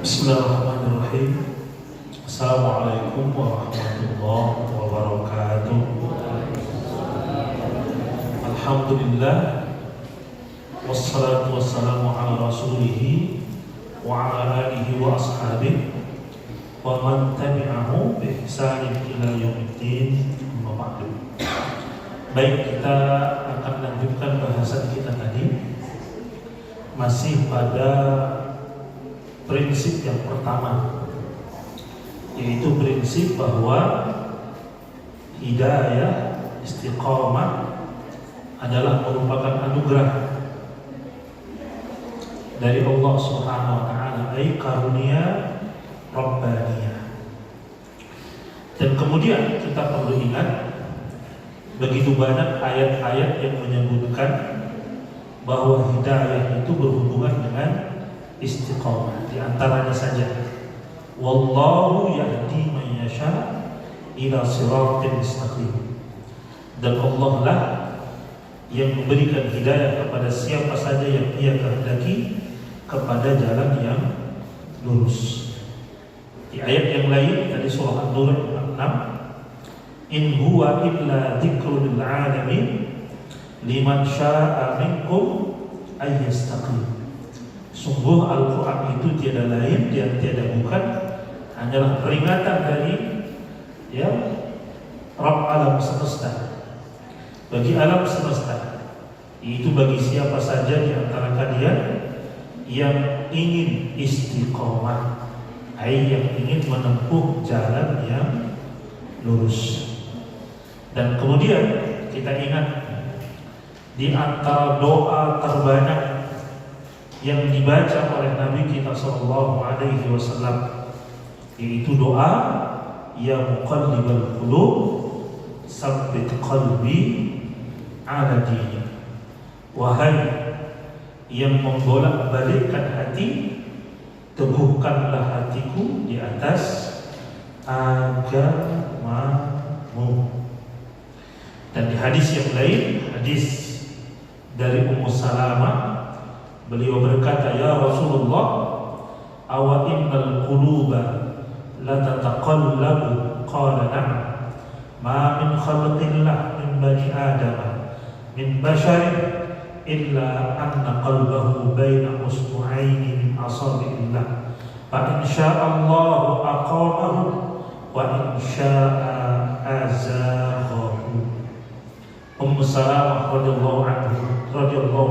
Bismillahirrahmanirrahim. Assalamualaikum warahmatullahi wabarakatuh. Alhamdulillah, wassalatu wassalamu ala rasulihi wa ala alihi wa ashabihi wa man tabi'ahu bi ihsanin ila yaumiddin. Amma ba'du. Baik, kita akan lanjutkan bahasan kita tadi, masih pada prinsip yang pertama, yaitu prinsip bahwa hidayah istiqamah adalah merupakan anugerah dari Allah Subhanahu wa taala, ai karunia rabbaniyah. Dan kemudian kita perlu ingat, begitu banyak ayat-ayat yang menyebutkan bahwa hidayah itu berhubungan dengan istiqamah. Di antaranya saja, wallahu yahdi man yasha ila siratin mustaqim. Dan Allah lah yang memberikan hidayah kepada siapa saja yang Ia kehendaki kepada jalan yang lurus. Di ayat yang lain tadi surah An-Nur ayat 6, in huwa illa dzikrul lil alamin liman syaa'a minkum ay yastaqim. Sungguh Al-Quran itu tiada lain dan tiada bukan hanyalah peringatan dari Rabb alam semesta, bagi alam semesta, itu bagi siapa saja di antara kalian yang ingin istiqomah, yang ingin menempuh jalan yang lurus. Dan kemudian kita ingat, di antara doa terbanyak yang dibaca oleh Nabi kita sallallahu alaihi wasallam, yaitu doa ya muqallibal qulub tsabbit qalbi ala dinik. Wahai yang membolak-balikkan hati, teguhkanlah hatiku di atas agamamu. Dan di hadis yang lain, hadis dari Ummu Salamah, beliau berkata, ya Rasulullah, awa innal quluba la tataqallabu? Qala na'am, ma min khalqillah min bani adama min basharin illa anna qalbahu baina usbu'aini min asabi'illah, fa in sya'allahu aqamahu wa in sya'a azaghahu. Ummu Salamah radhiyallahu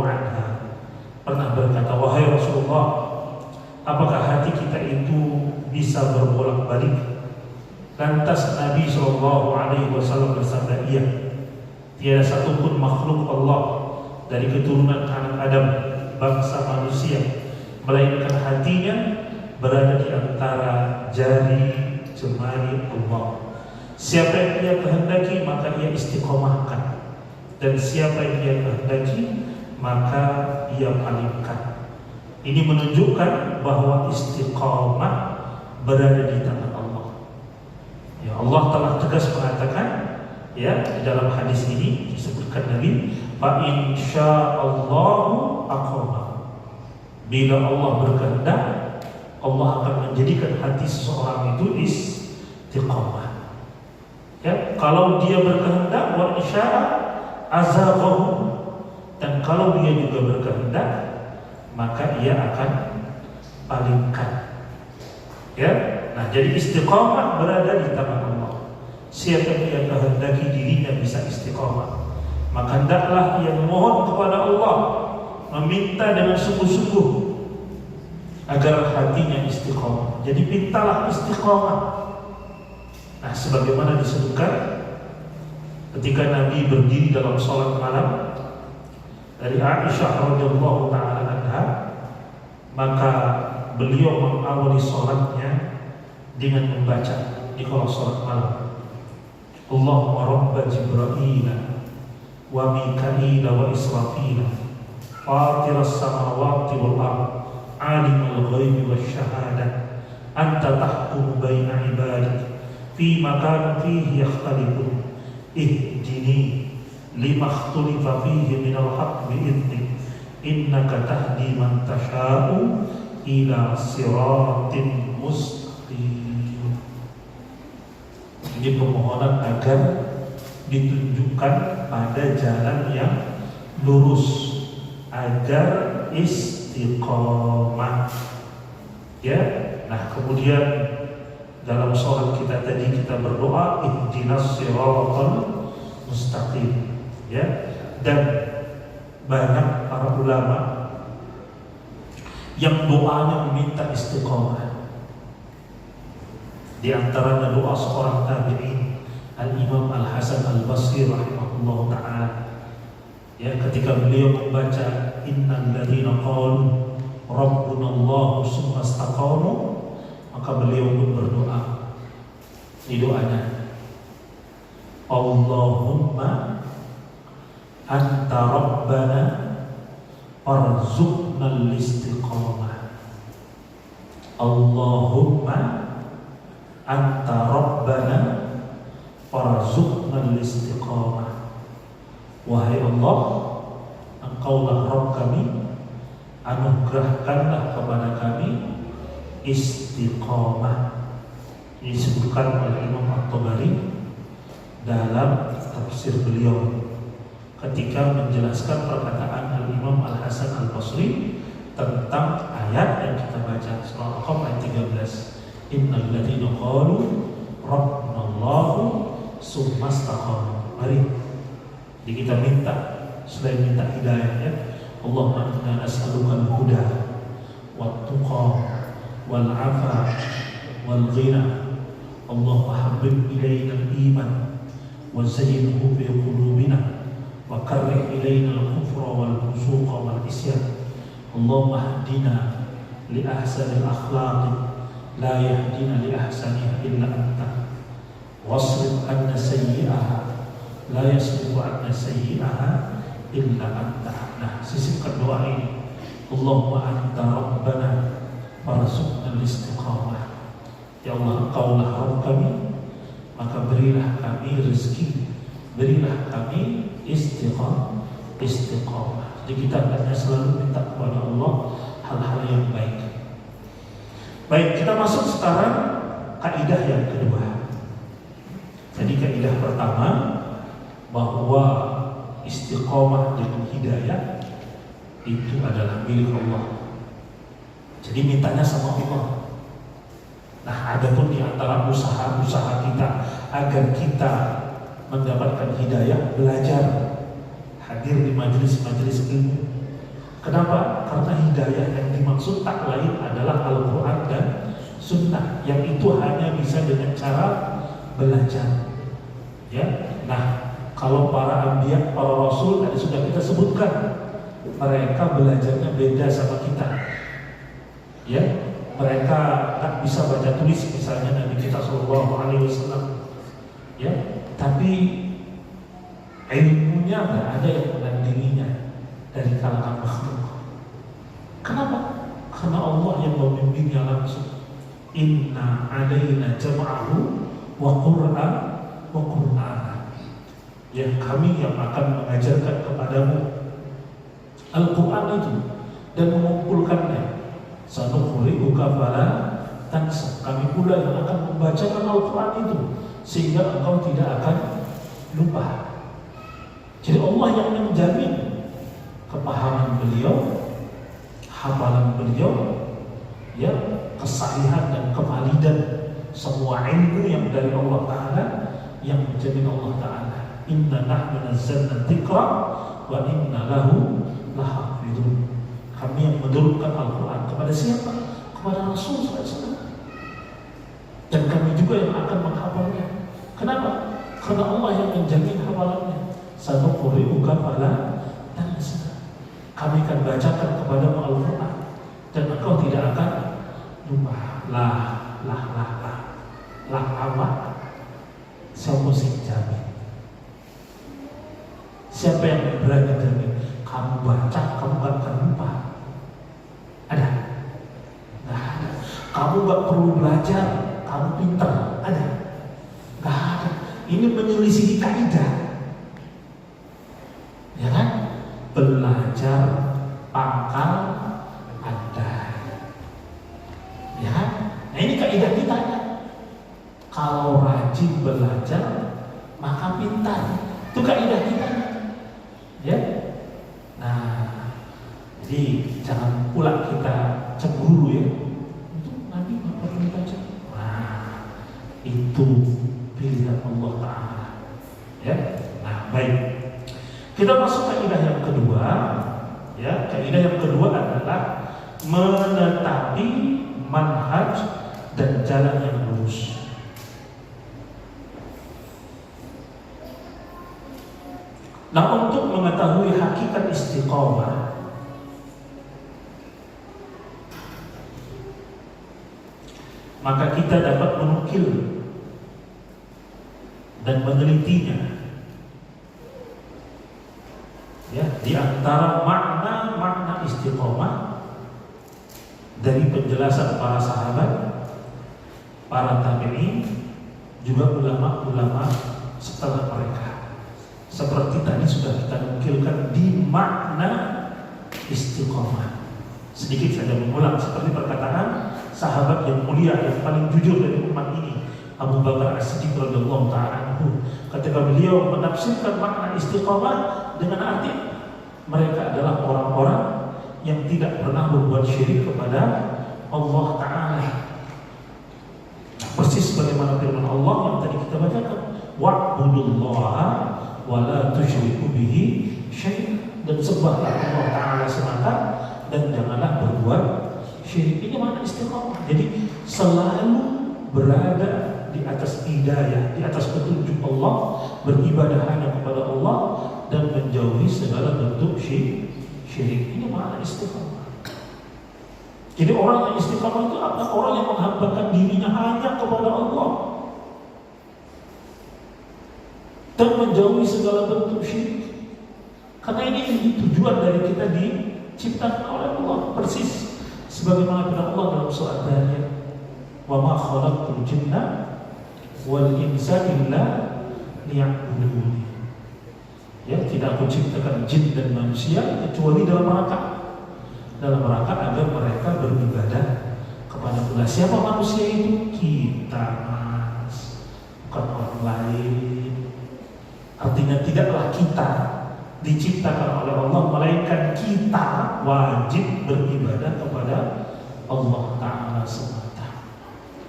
anha pernah berkata, wahai Rasulullah, apakah hati kita itu bisa berbolak-balik? Lantas Nabi SAW bersabda, iya, tiada satupun makhluk Allah dari keturunan anak Adam, bangsa manusia, melainkan hatinya berada di antara jari jemari Allah. Siapa yang Ia kehendaki maka Ia istiqomahkan, dan siapa yang Ia kehendaki maka Ia palingkan. Ini menunjukkan bahwa istiqamah berada di tangan Allah. Ya, Allah telah tegas mengatakan, ya, di dalam hadis ini disebutkan Nabi, fa insyaallahu aqama. Bila Allah berkehendak, Allah akan menjadikan hati seseorang itu istiqamah. Ya, kalau Dia berkehendak, wa insya'a azaghahu. Dan kalau Dia juga berkehendak, maka Ia akan palingkan. Ya, nah jadi istiqamah berada di tangan Allah. Siapa yang Ia kehendaki dirinya bisa istiqamah, maka hendaklah ia memohon kepada Allah, meminta dengan sungguh-sungguh agar hatinya istiqamah. Jadi mintalah istiqamah. Nah, sebagaimana disebutkan ketika Nabi berdiri dalam sholat malam dari Aisyah radhiyallahu taala anha, maka beliau mengawali sholatnya dengan membaca di kalau sholat malam, Allahumma rabba Jibril wa Mika'il wa Israfil fatiras samawati wal ard alimul ghaibi wasyahadah anta tahkumu baina ibadik fima kanu fihi yakhtalifun ihdini lima ikhtalifa fihi minal haqq bi'idnik innaka tahdi man tasha'u ila siratin mustaqim. Ini permohonan agar ditunjukkan pada jalan yang lurus, agar istiqomah. Ya, nah kemudian dalam sholat kita tadi kita berdoa ihdinas siratal mustaqim. Ya, dan banyak para ulama yang doanya meminta istiqomah. Di antaranya doa seorang tabi'in Al-Imam Al-Hasan Al-Basri rahimahullah ta'ala, ya, ketika beliau membaca innal ladzina qalu rabbuna Allah summa istaqamu, maka beliau pun berdoa. Ini doanya, Allahumma anta rabbana warzuqna al-istiqamah. Allahumma anta rabbana warzuqna al-istiqamah. Wahai Allah, Engkaulah Rabb kami, anugerahkanlah kepada kami istiqamah. Ini disebutkan oleh Imam At-Tabari dalam tafsir beliau ketika menjelaskan perkataan Al-Imam Al-Hasan Al-Basri tentang ayat yang kita baca surah Al-Qamar ayat 13, innal ladzina qalu rabbunallahu summa istaqamu. Mari kita minta, selain minta hidayah, ya, Allahumma inna nas'aluka al-huda wat-tuqa wal-'afa wal-ghina. Allahumma habbib ilayna al-iman wa zayyinhu fi qulubina wa karrih ilayna al-kufra wal-fusuqa wal-isyan. Allahumma hdina li ahsanil akhlaqi la yahdina li ahsaniha illa anta wasrif anna sayyi'aha la yasrifu anna sayyi'aha illa anta. Nah, sisipkan doa ini, Allahumma anta rabbana warzuqna al-istiqamah. Ya Allah, Engkaulah Rabb kami, maka berilah kami rezeki, berilah kami istiqamah. Jadi kita hendaknya selalu minta kepada Allah hal-hal yang baik. Baik, kita masuk sekarang kaidah yang kedua. Jadi kaidah pertama, bahwa istiqomah dengan hidayah itu adalah milik Allah. Jadi mintanya sama Allah. Nah, adapun di antara usaha-usaha kita agar kita mendapatkan hidayah, belajar, hadir di majelis-majelis ilmu. Kenapa? Karena hidayah yang dimaksud tak lain adalah Al-Quran dan Sunnah, yang itu hanya bisa dengan cara belajar. Ya, nah, kalau para anbiya, para rasul tadi sudah kita sebutkan, mereka belajarnya beda sama kita. Ya, mereka tak bisa baca tulis, misalnya Nabi kita Shallallahu Alaihi Wasallam. Ya, tapi ilmunya nggak ada yang menandinginya dari kalangan makhluk. Kenapa? Karena Allah yang membimbingnya langsung. Inna alaina jam'ahu wa Qur'an. Ya, kami yang akan mengajarkan kepadamu Al-Quran itu dan mengumpulkannya. Sanuqri'uka fala tansa. Kami pula yang akan membacakan Al-Quran itu sehingga engkau tidak akan lupa. Jadi Allah yang menjamin kepahaman beliau, hafalan beliau, ya, kesahihan dan kevalidan semua ilmu yang dari Allah Ta'ala, yang menjamin Allah Ta'ala. Inna nahnu nazzalna dzikra wa inna lahu lahafidun. Kami yang menurunkan Al-Quran kepada siapa? Kepada Rasul SAW. Dan kami juga yang akan menghafalnya. Kenapa? Karena Allah yang menjamin hafalannya. Sanuqri'uka fala tansa. Kami akan bacakan kepadamu Al-Quran dan engkau tidak akan lupa. Lah apa? Siapa sih jamin? Siapa yang berani jamin? Kamu baca, kamu gak akan lupa. Ada? Gak ada. Kamu gak perlu belajar, kamu pintar. Ada? Gak ada. Ini menyelisihi kaidah. Ya kan? Belajar pangkal ada. rajin belajar maka pintar. Itu kaidah kita. Ya. Nah, jadi jangan pula kita cemburu ya. Itu Nabi nggak perlu baca. Nah, itu pilihan Allah Ta'ala. Ya. Nah, baik. Kita masuk kaidah yang kedua. Ya, kaidah yang kedua adalah menetapi manhaj dan jalan yang lurus. Nah, untuk mengetahui hakikat istiqomah, maka kita dapat menukil dan menelitinya. Ya, di antara makna istiqomah dari penjelasan para sahabat, para tabi'in, juga ulama-ulama setelah mereka. Seperti tadi sudah kita nukilkan di makna istiqomah. Sedikit saja mengulang seperti perkataan sahabat yang mulia yang paling jujur dari umat ini, Abu Bakar As-Siddiq radhiyallahu ta'ala anhu, ketika beliau menafsirkan makna istiqomah dengan arti mereka adalah orang-orang yang tidak pernah berbuat syirik kepada Allah Ta'ala. Nah, persis bagaimana firman Allah yang tadi kita bacakan, wa'budullaha wa la tusyriku bihi syai'an, dan sembahlah Allah Ta'ala semata dan janganlah berbuat syirik. Ini makna istiqomah. Jadi selalu berada di atas hidayah, di atas petunjuk Allah, beribadah hanya kepada Allah dan menjauhi segala bentuk syirik. Ini makna istiqomah. Jadi orang yang istiqomah itu adalah orang yang menghambakan dirinya hanya kepada Allah dan menjauhi segala bentuk syirik. Karena ini tujuan dari kita diciptakan oleh Allah, persis sebagaimana firman Allah dalam surat Al-Dariyat, wa ma khalaqtul jinna wal insa illa liya'budun. Ya, tidak aku ciptakan jin dan manusia kecuali dalam rangka agar mereka beribadah kepada Allah. Siapa manusia itu? Kita, Mas, bukan orang lain. Artinya tidaklah kita diciptakan oleh Allah, melainkan kita wajib beribadah kepada Allah Ta'ala semata.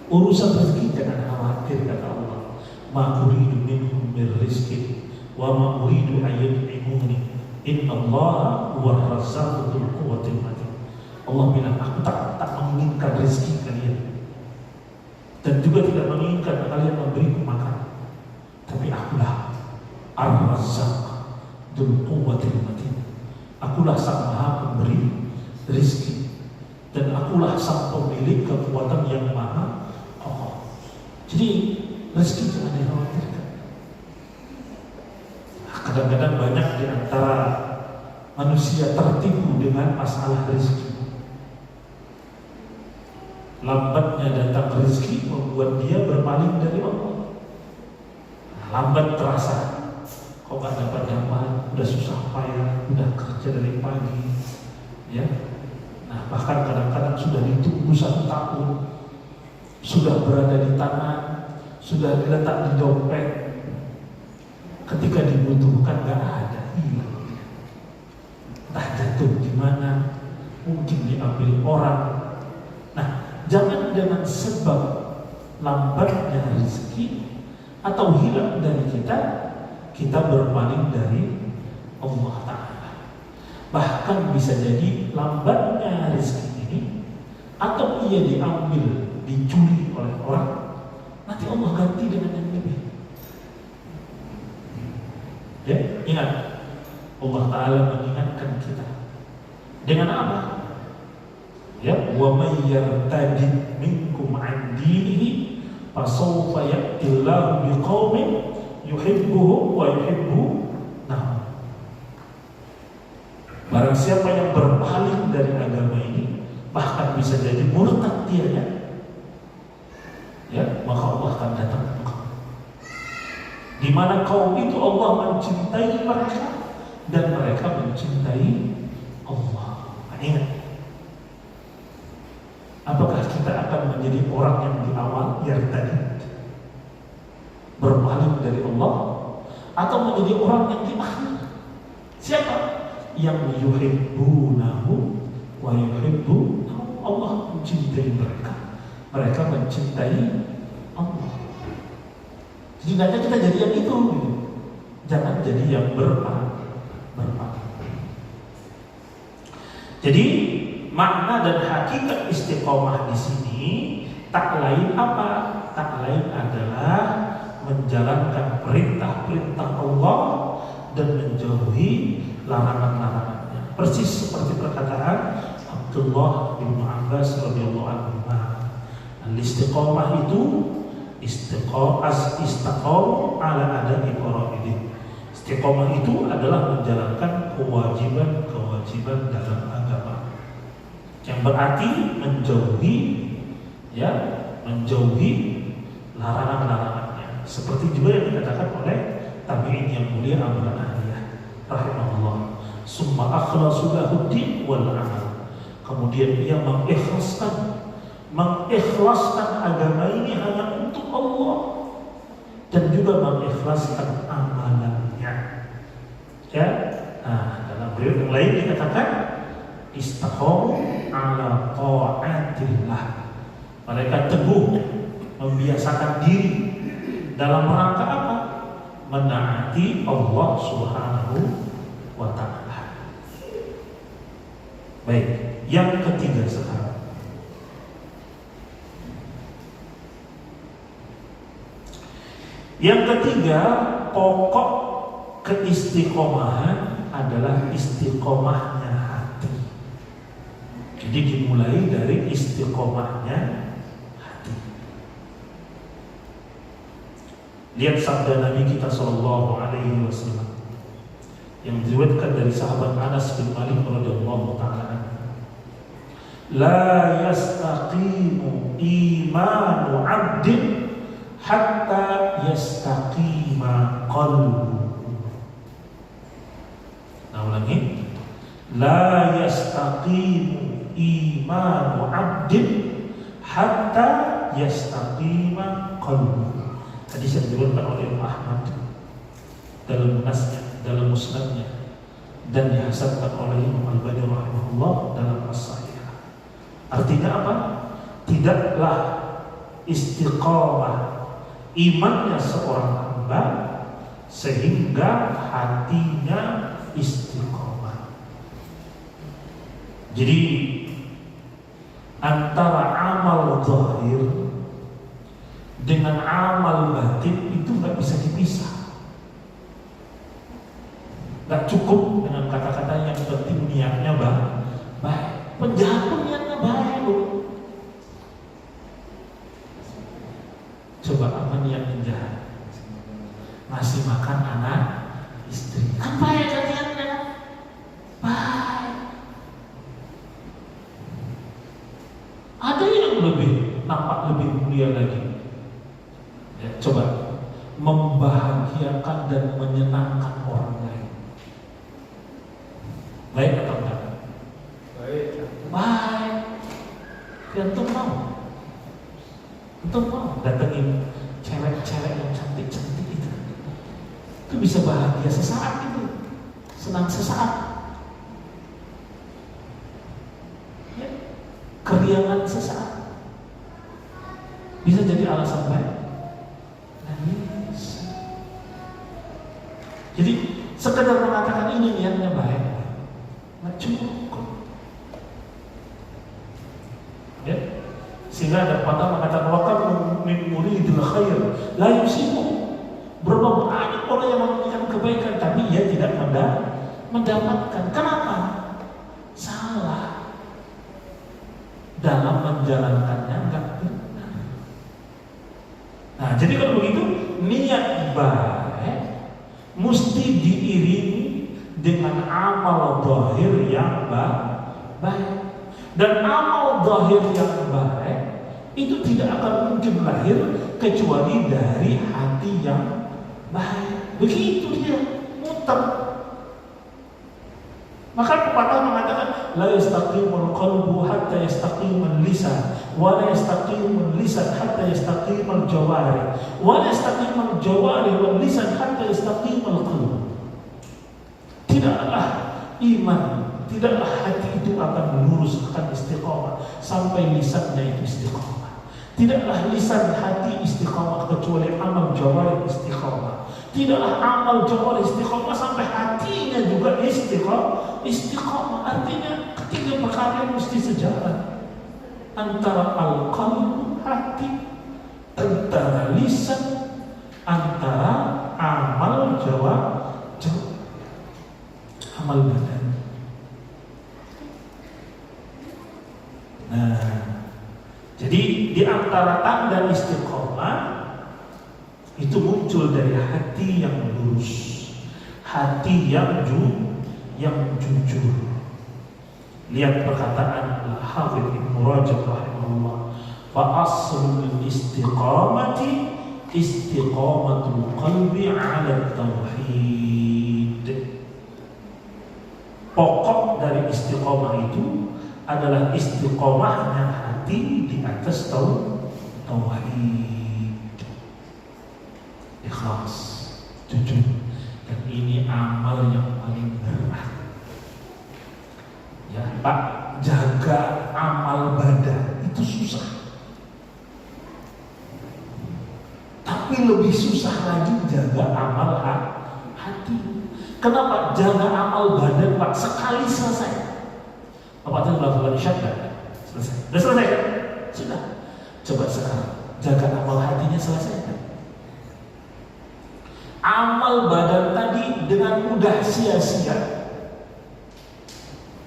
Urusan rezeki jangan khawatir, kata Allah, ma uridu minhum min rizqin wa ma uridu ayyut'imuni innallaha huwar razzaqu dzul quwwatil matin. Allah bilang, aku tak menginginkan rezeki kalian dan juga tidak menginginkan kalian memberiku makan, tapi akulah Ar-Razzaq dzul quwwatil matin. Akulah sang maha pemberi rezeki dan akulah sang pemilik kekuatan yang maha kokoh. Jadi rezeki jangan dikhawatirkan. Kadang-kadang banyak di antara manusia tertipu dengan masalah rezeki. Lambatnya datang rezeki membuat dia berpaling dari Allah. Lambat terasa, kok gak dapat dapat, udah susah payah, udah kerja dari pagi, ya. Nah, bahkan kadang-kadang sudah ditunggu 1 tahun, sudah berada di tangan, sudah diletak di dompet, ketika dibutuhkan gak ada, hilang. Entah jatuh di mana, mungkin diambil orang. Nah, jangan dengan sebab lambatnya rezeki atau hilang dari kita berpaling dari Allah Ta'ala. Bahkan bisa jadi lambatnya rezeki ini atau ia diambil, dicuri oleh orang, nanti Allah ganti dengan yang lebih. Ya, ingat, Allah Ta'ala mengingatkan kita dengan apa? Ya, wa may yartadid minkum 'an dinihi fasawfa ya'tillahu biqaumin yuhibbuhum wa yuhibbunahu. Barang siapa yang berpaling dari agama ini, bahkan bisa jadi murtad dia, ya, maka Allah akan datang ke kaum di mana kaum itu Allah mencintai mereka dan mereka mencintai Allah. Ingat, apakah kita akan menjadi orang yang di awal yartadid? berpaling dari Allah atau menjadi orang yang dimaknai. Siapa? Yang yuhibbunahu wa yuhibbunahu. Allah mencintai mereka, mereka mencintai Allah. Jadi hendaknya kita jadi yang itu, jangan jadi yang berpaling. Jadi makna dan hakikat istiqomah di sini tak lain apa? Tak lain adalah menjalankan perintah-perintah Allah dan menjauhi larangan-larangannya. Persis seperti perkataan Abdullah bin Abbas radhiyallahu anhu. Al-istiqomah itu istaqam ala adami qawaidin. Istiqomah itu adalah menjalankan kewajiban-kewajiban dalam agama. Yang berarti menjauhi larangan-larangannya. Seperti juga yang dikatakan oleh tabi'in yang mulia Abu Hanifah rahimahullah, summa akhlasu lahuddin wal amal. Kemudian dia mengikhlaskan agama ini hanya untuk Allah dan juga mengikhlaskan amalannya. Ya, dalam riwayat yang lain dikatakan istaqamu ala ta'atillah. Mereka teguh membiasakan diri dalam rangka apa? Menaati Allah Subhanahu wa ta'ala. Baik, yang ketiga sekarang. Yang ketiga, pokok keistiqomahan adalah istiqomahnya hati. Jadi dimulai dari istiqomahnya hati. Lihat sabda Nabi kita sallallahu alaihi wasallam yang diriwayatkan dari sahabat Anas bin Malik radhiyallahu taala. La yastaqimu imanu 'abdin hatta yastaqima qalbu. Nah, ulangi. La yastaqimu imanu 'abdin hatta yastaqima qalbu. Hadis yang diriwayatkan oleh Imam Ahmad dalam musnadnya dan dihasankan oleh Imam Al-Albani rahimahullah dalam As-Sahih. Artinya apa? Tidaklah istiqamah imannya seorang hamba sehingga hatinya istiqamah. Jadi antara amal zahir dengan amal batin itu nggak bisa dipisah. Nggak cukup dengan kata-kata yang penting niatnya baik. Penjahat pun niatnya baik loh. Coba apa niat penjahat? Ngasih makan anak istri, kan baik kan niatnya? Baik. Ada yang nampak lebih mulia lagi. Ya, coba membahagiakan dan menyenangkan orang lain. Baik atau enggak? Baik. Antum mau datengin cewek-cewek yang cantik-cantik itu bisa bahagia sesaat itu, senang sesaat, ya, keriangan sesaat, bisa jadi alasan baik. Jadi sekedar mengatakan ini niatnya baik nggak cukup, ya. Sehingga ada patah mengatakan wakam min muridil khair la yusibu. Berapa banyak orang yang menginginkan kebaikan tapi ia tidak mendapatkan. Kenapa? Salah dalam menjalankannya, enggak benar. Nah, jadi kalau begitu niat baik mesti diiringi dengan amal zahir yang baik. Dan amal zahir yang baik itu tidak akan mungkin lahir kecuali dari hati yang baik. Begitu dia muter. Maka pepatah mengatakan la yastaqimul qalbu hatta yastaqimul lisan. wa la yastaqimul lisan hatta yastaqimal jawari, wa la yastaqimal jawari wal lisan hatta yastaqimal qalb. Tidaklah iman, tidaklah hati itu akan lurus, akan istiqamah sampai lisannya itu istiqamah. Tidaklah lisan hati istiqamah kecuali amal jawari istiqamah. Tidaklah amal jawari istiqamah sampai hatinya juga istiqamah. Artinya ketiga perkara yang mesti sejalan, antara al-qalb, hati, antara lisan, antara amal jawari, amal badan. Nah, jadi di antara tanda istiqamah itu muncul dari hati yang lurus, hati yang jujur. Lihat perkataan Al-Hafidz Ibnu Rajab rahimahullah, fa aslul istiqamati istiqamatul qalbi 'ala tauhid. Pokok dari istiqamah itu adalah istiqamahnya hati di atas tauhid. Ikhlas, jujur. Dan ini amal yang paling berat. Ya, Pak, jaga amal badan itu susah. Tapi lebih susah lagi jaga amal hati. Kenapa? Jaga amal badan, Pak, sekali selesai. Bapak tadi melakukan syahadat, selesai. Sudah selesai kan? Sudah. Coba sekarang jaga amal hatinya, selesai kan? Amal badan tadi dengan mudah sia-sia,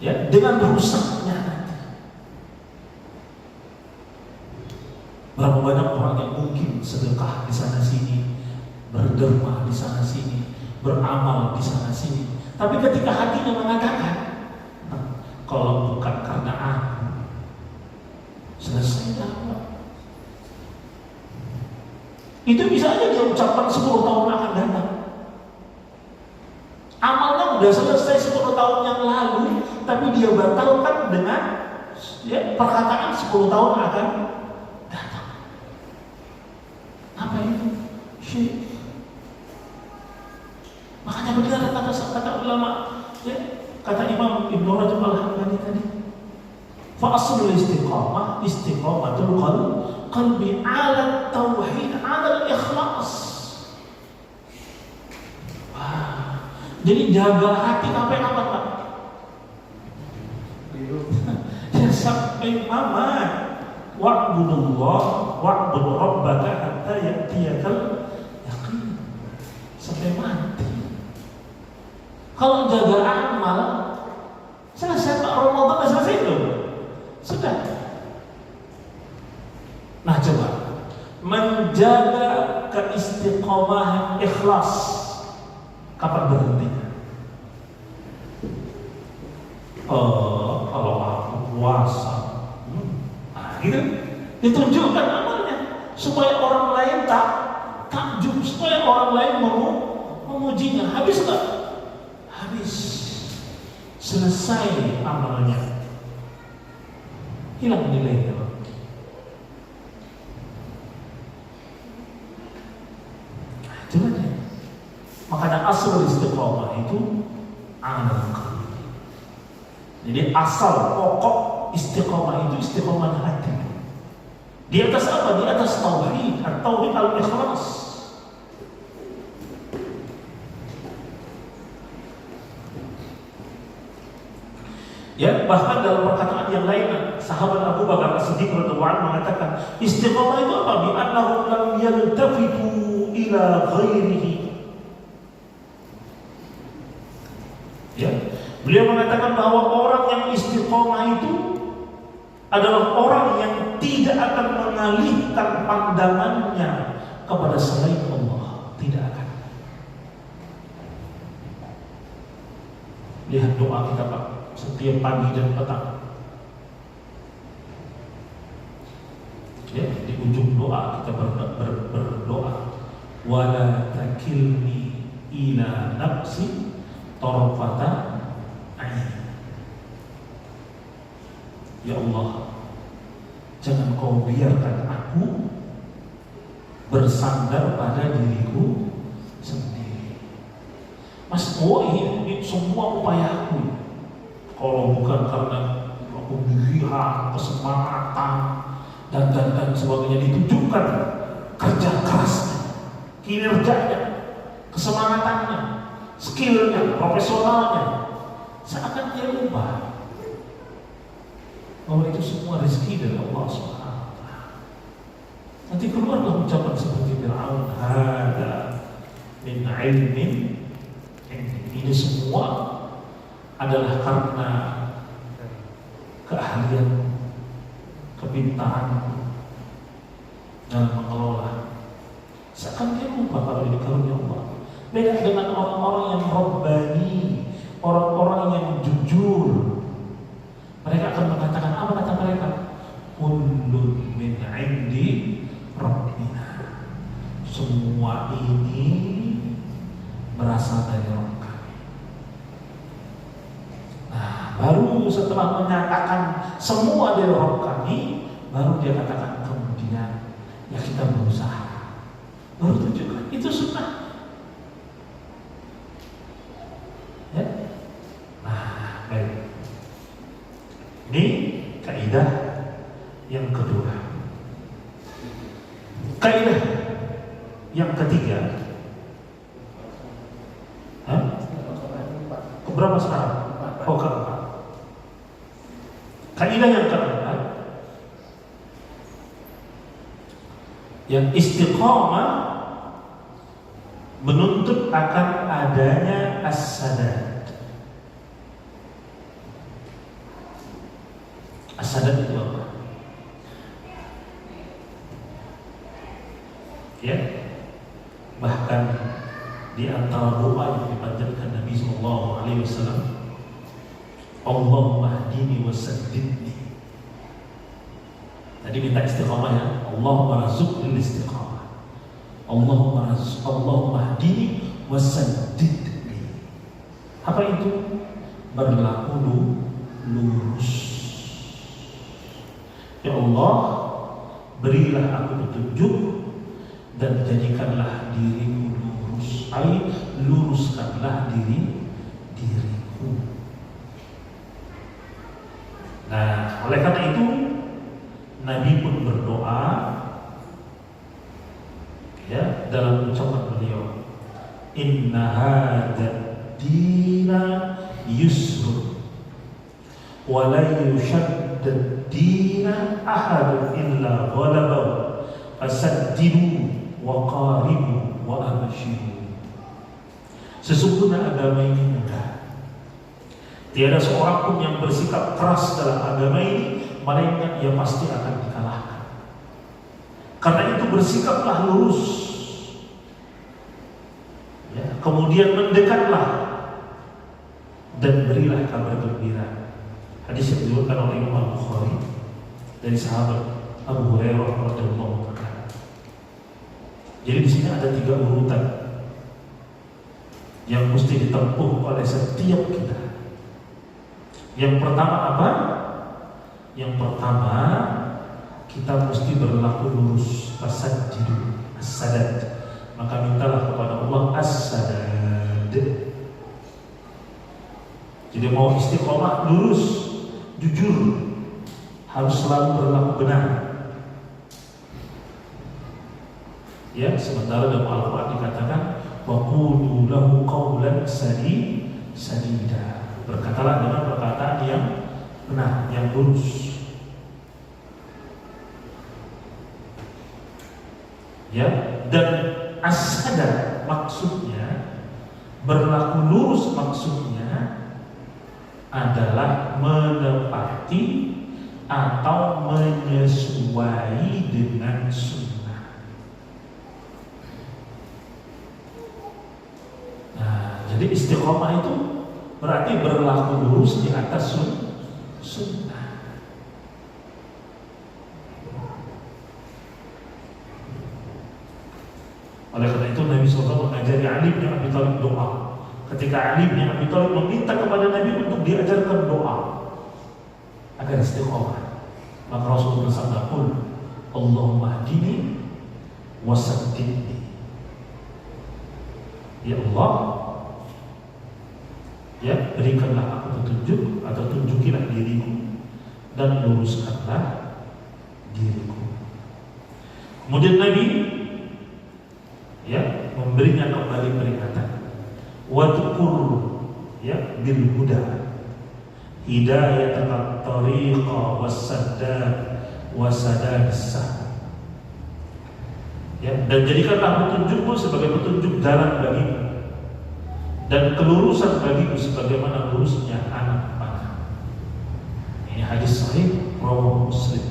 ya, dengan rusaknya hati. Berapa banyak orang yang mungkin sedekah di sana sini, berderma di sana sini, beramal di sana sini, tapi ketika hatinya mengatakan, kalau bukan karena aku, selesai dakwah. Itu bisa aja dia ucapkan 10 tahun akan datang. Amalnya udah selesai 10 tahun yang lalu, tapi dia batalkan dengan perkataan 10 tahun akan datang. Apa itu? Syirik. Makanya benar kata ulama, ya, kata Imam Ibnu Rajab Al-Hambali tadi, fa aslul istiqamah istiqamatul qalbi 'ala tauhid 'ala ikhlas. Wah, jadi jaga hati sampai kapan, Pak? Ya, sampai aman. Wa'budullah wa'bud rabbaka hatta ya'tiyakal yaqin. Sampai mati. Kalau jaga amal selesai, Pak. Ramadan selesai belum? Sudah. Nah, coba menjaga keistiqomahan ikhlas, kapan berhentinya? Oh, kalau aku puasa, nah, gitu. Ditunjukkan amalnya supaya orang lain takjub, supaya orang lain memujinya. Habis nggak? Habis. Selesai amalnya, hilang nilainya. Coba deh. Makanya asal istiqomah itu amal. Jadi asal pokok istiqomah itu istiqomah hati. Di atas apa? Di atas tauhid, tauhid al-ikhlas. Ya, bahkan dalam perkataan yang lain, sahabat Abu Bakar As-Siddiq radhiyallahu anhu mengatakan, istiqomah itu apa? Bi annahum lam yaltafitu ila ghairihi. Ya, beliau mengatakan bahwa orang yang istiqomah itu adalah orang yang tidak akan mengalihkan pandangannya kepada selain Allah, tidak akan. Lihat doa kita, Pak, setiap pagi dan petang. Ya, di ujung doa kita berdoa, wala takilni ila nafsi tarfata ain. Ya Allah, jangan kau biarkan aku bersandar pada diriku sendiri. Mas, ini semua upayaku. Kalau bukan karena aku lihat kesemangatan dan sebagainya, ditunjukkan kerja kerasnya, kinerjanya, kesemangatannya, skillnya, profesionalnya, seakan dia lupa bahwa itu semua rezeki dari Allah SWT. Nanti keluarlah ucapan seperti Fir'aun, hada min ilmin, ini semua adalah karena keahlian, kepintaran dalam mengelola. Seakan dia lupa kalau ini karunia Allah. Beda dengan orang-orang yang Rabbani, orang-orang yang jujur. Mereka akan mengatakan, apa kata mereka? Kullun min indi Rabbina. Semua ini berasal dari Rabb kami. Nah, baru setelah menyatakan semua dari Rabb kami, baru dia katakan kemudian, ya kita berusaha. Baru tunjukkan, itu sunnah. Ya? Nah, baik. Ini kaidah yang kedua. Kaidah yang ketiga. Keberapa sekarang? Oh, keempat. Kaidah yang keempat, yang istiqamah menuntut akan adanya as-sadad. As-sadad itu apa? Ya, bahkan di antara doa yang dipanjatkan Nabi SAW, Allahumma hdini wasaddidni. Tadi minta istiqamah ya, Allahumma razuqni istiqamah, Allahumma hdini wasaddidni. Apa itu? Berlaku lurus. Ya Allah, berilah aku petunjuk dan jadikanlah diriku lurus. Luruskanlah diriku. Nah, oleh karena itu Nabi pun berdoa, ya, dalam ucapan beliau, Inna hadzal dina yusrun wa la yushaddad dina ahadun illa ghalabahu fasaddidu wa qaribu wa abshiru. Sesungguhnya agama ini mudah. Tiada seorang pun yang bersikap keras dalam agama ini, melainkan ia pasti akan dikalahkan. Karena itu bersikaplah lurus, ya, kemudian mendekatlah dan berilah kabar gembira. Hadis yang diriwayatkan oleh Imam Al-Bukhari dari sahabat Abu Hurairah radhiyallahu anhu. Jadi di sini ada 3 urutan yang mesti ditempuh oleh setiap kita. Yang pertama apa? Yang pertama, kita mesti berlaku lurus, as-sadad. Maka mintalah kepada Allah as-sadad. Jadi mau istiqomah lurus, jujur, harus selalu berlaku benar. Ya, sementara dalam Al-Quran dikatakan wa qulu lahu qawlan sadida. Berkatalah dengan perkataan yang benar, yang lurus. Ya, dan as-sadad maksudnya, berlaku lurus maksudnya adalah menepati atau menyesuai dengan sunnah. Nah, jadi istiqomah itu berarti berlaku lurus di atas sunnah. Oleh karena itu Nabi SAW mengajari Ali bin Abi Thalib doa. Ketika Ali bin Abi Thalib meminta kepada Nabi untuk diajarkan doa agar istiqomah. Maka Rasul bersabda, "Qul Allahumma hdini wasaddidni." Ya Allah, ya berikanlah aku petunjuk atau tunjukilah diriku dan luruskanlah diriku. Kemudian Nabi ya memberinya kembali peringatan. Wadkur ya bil huda hidayatan tariqa wasaddad wasadadsa. Ya, dan jadikanlah petunjukmu sebagai petunjuk jalan bagimu dan kelurusan bagiku sebagaimana lurusnya anak panah. Ini hadis sahih riwayat Muslim.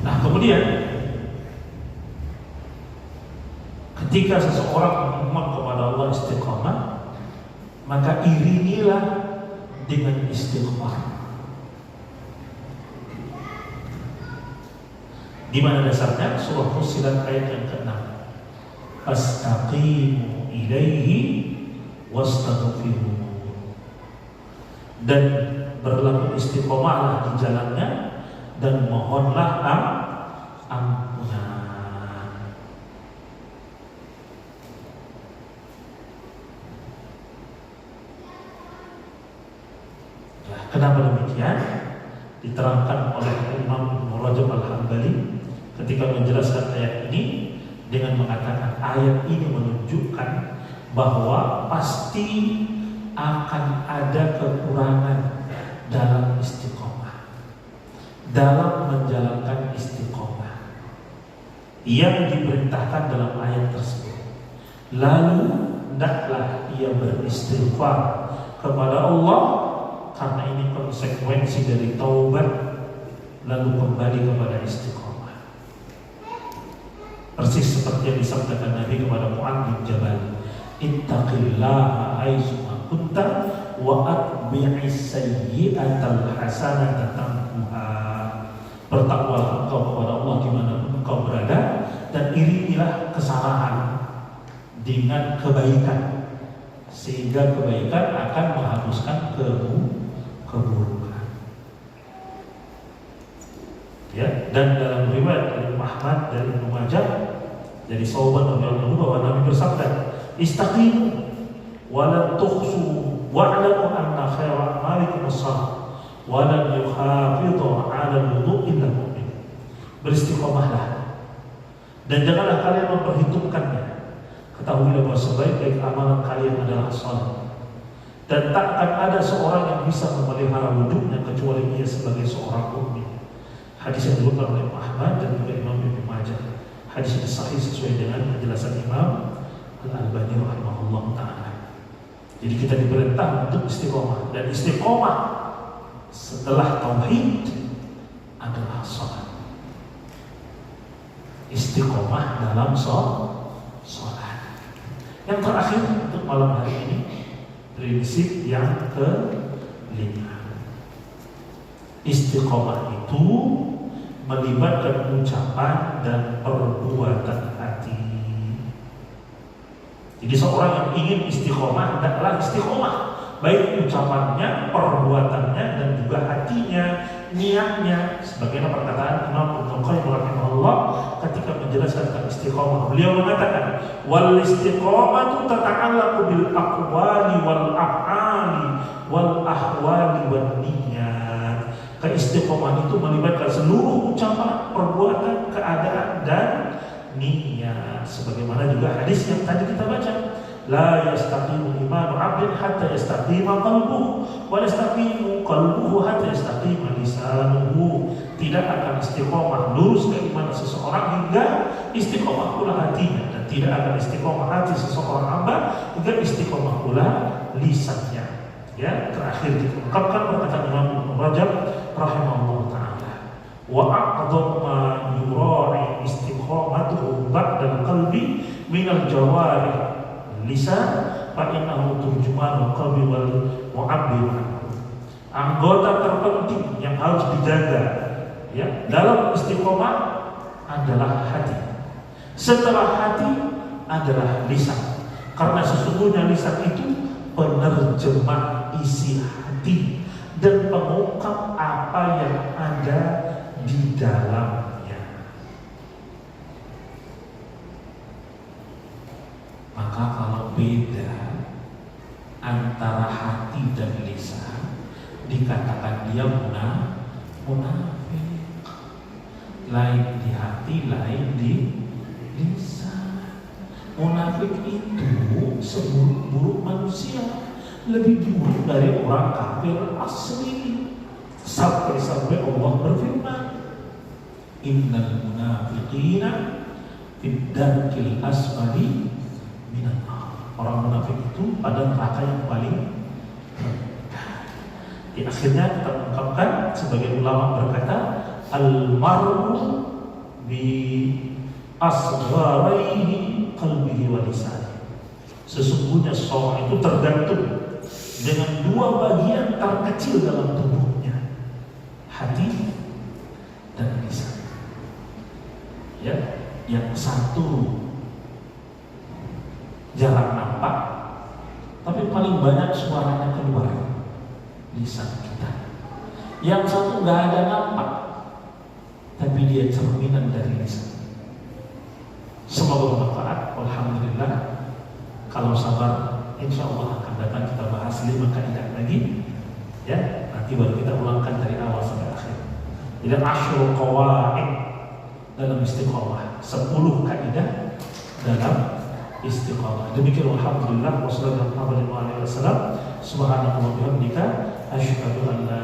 Nah, kemudian ketika seseorang memohon kepada Allah istiqamah, maka iringilah dengan istighfar. Di mana dasarnya? Surah Fussilat ayat yang ke-6. Astaqimu ilaihi wastaghfiruh. Dan berlaku istiqomahlah di jalannya dan mohonlah ampunan. Ya, kenapa demikian? Diterangkan oleh Imam Ibnu Rajab Al-Hambali ketika menjelaskan ayat ini dengan mengatakan ayat ini menunjukkan bahwa pasti akan ada kekurangan dalam istiqomah, dalam menjalankan istiqomah yang diperintahkan dalam ayat tersebut. Lalu hendaklah ia beristighfar kepada Allah karena ini konsekuensi dari taubat, lalu kembali kepada istiqomah. Persis seperti yang disabdakan Nabi kepada Mu'adz bin Jabal, ittaqillaha aitsuma kunta wa atbi'is sayyi'atal hasanata tamhuha. Bertakwalah engkau kepada Allah dimanapun engkau berada, dan iringilah kesalahan dengan kebaikan, sehingga kebaikan akan menghapuskan keburukan. Ya, dan dalam riwayat dari Ahmad dari Ibnu Majah dari sahabat radhiyallahu anhu bahwa Nabi bersabda, "Istaqimu wa la tukhsu wa'lamu anna khayra a'malikum as-shalah wa la yuhafidhu 'ala al-wudu' illa mu'min." Beristiqomahlah dan janganlah kalian memperhitungkannya. Ketahuilah bahwa sebaik-baik amalan kalian adalah salat, dan takkan ada seorang yang bisa memelihara wudunya kecuali ia sebagai seorang mukmin. Hadis yang diriwayatkan oleh Ahmad dan juga Imam Ibnu Majah. Hadis ini sahih sesuai dengan penjelasan Imam Al-Albani rahimahullah ta'ala. Jadi kita diperintah untuk istiqomah, dan istiqomah setelah tauhid adalah salat. Istiqomah dalam salat. Yang terakhir untuk malam hari ini, prinsip yang ke-5. Istiqomah itu melibatkan ucapan dan perbuatan hati. Jadi seorang yang ingin istiqomah hendaklah istiqomah, baik ucapannya, perbuatannya, dan juga hatinya, niatnya. Sebagaimana perkataan Imam Ibnu Qayyim rahimahullah ketika menjelaskan tentang istiqomah, beliau mengatakan, wal istiqomatu tata'allaqu bil aqwali wal af'ali wal ahwali wan niyyat. Keistiqomahan itu melibatkan seluruh ucapan, perbuatan, keadaan, dan niat. Sebagaimana juga hadis yang tadi kita baca, la yastaqimu imanu 'abdin hatta yastaqima qalbuhu wa yastaqimu qalbuhu hatta yastaqima lisanuhu. Tidak akan istiqomah lurus keimanan seseorang hingga istiqomah pula hatinya, dan tidak akan istiqomah hati seseorang hamba hingga istiqomah pula lisannya. Ya, terakhir diungkapkan perkataan Imam Ibnu Rajab rahimahullah ta'ala, wa a'dhamu ma yura'i istiqamatuhu ba'dal qalbi minal jawarih lisan fa innahu turjumanul qalbi wal mu'abbir. Anggota terpenting yang harus dijaga ya dalam istiqomah adalah hati. Setelah hati adalah lisan, karena sesungguhnya lisan itu penerjemah isi hati dan pengungkap apa yang ada di dalamnya. Maka kalau beda antara hati dan lisan, dikatakan dia munafik. Lain di hati, lain di lisan. Munafik itu seburuk-buruk manusia, lebih buruk dari orang kafir asli. Sampai Allah berfirman, innal munafiqina fid darkil asfali minan nar. Orang munafik itu pada neraka yang paling rendah. Di akhirnya kita ungkapkan, sebagai ulama berkata, al-mar'u bi asgharaihi qalbihi wa lisanihi. Sesungguhnya seorang itu tergantung dengan dua bagian terkecil dalam tubuhnya, hati dan lisan. Ya, yang satu jarang nampak, tapi paling banyak suaranya keluar, lisan kita. Yang satu nggak ada nampak, tapi dia cerminan dari lisan. Semoga bermanfaat. Alhamdulillah. Kalau sabar, insya Allah akan datang kita bahas 5 kaidah lagi. Ya, nanti baru kita ulangkan dari awal sampai akhir. Jadi asyru qawaid dalam istiqamah, 10 kaidah dalam istiqamah. Demikian, alhamdulillah. Wassalamualaikum warahmatullahi wabarakatuh. Subhanallahi wa bihamdika, asyhadu an la